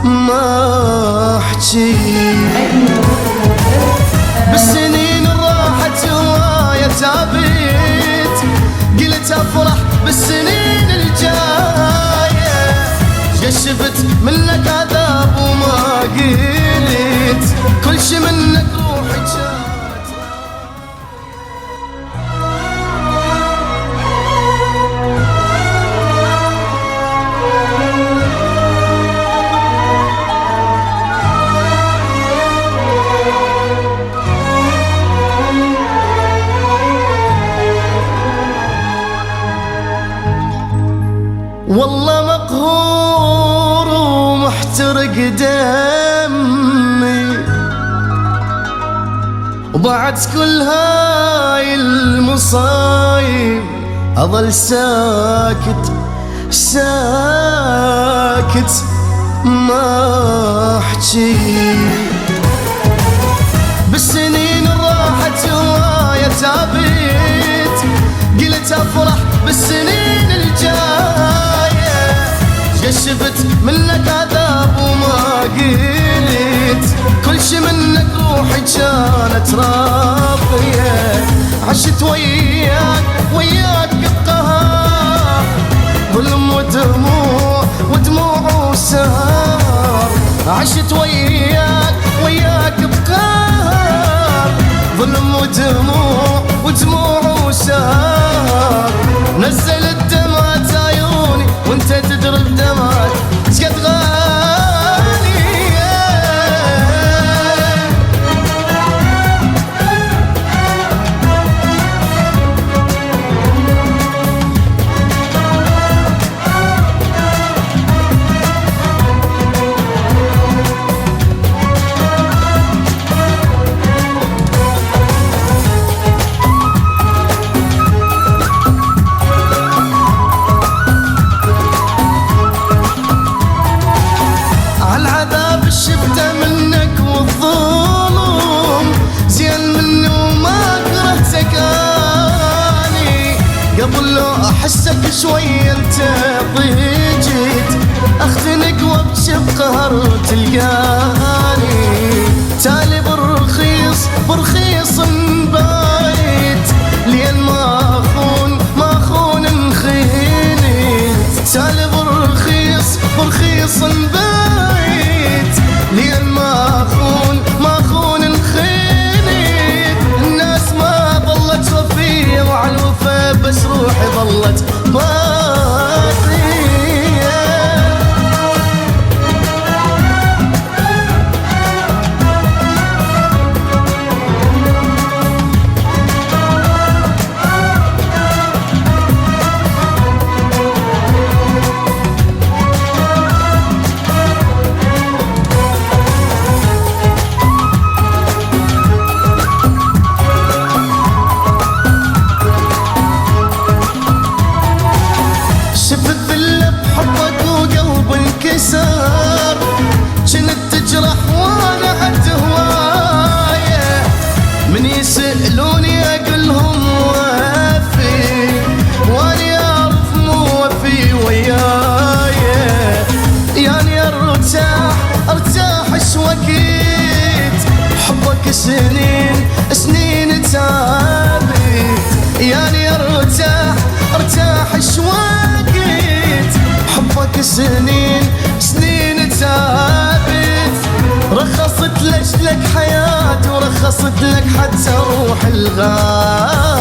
ما احكي. بالسنين راحت هواية تعبت، قلت افرح بالسنين الجاية، جشبت منك عذاب وما قلت كل شي منك روحي كانت. والله مقهور ومحترق دمي، وبعد كل هاي المصايب أظل ساكت ساكت ما احكي. بالسنين راحت هواية تعبت، قلت افرح بالسنين الجاية، جشبت منك عذاب وما قلت كل شي منك روحي كانت راضية. عشت وياك بقهر، ظلم ودموع وسهر. عشت وياك بقهر، ظلم ودموع وسهر. نزلت دمعة عيوني وانت تدرب دمعك شقد غالية. شفته منك والظلم زين مني وما كرهتك اني، قبل لو احسك شوي انت ضجت، اختنق وابكي بقهر تلقاني. تالي برخيص نبايت، لين ما اخون نخينت. تالي برخيص نبايت، لين ما اخون نخينت. الناس ما ظلت وفية وعلى الوفا بس روحي ظلت باقية. كنت تجرح وانا عد هواية، من يسألوني اقولهم وافي، واني اعرف مو وفي وياي. يعني ارتاح شوقت حبك سنين تعبت. يعني ارتاح شوقت حبك سنين تعبت. رخصت لك حياتي ورخصت لك حتى روح الغالي.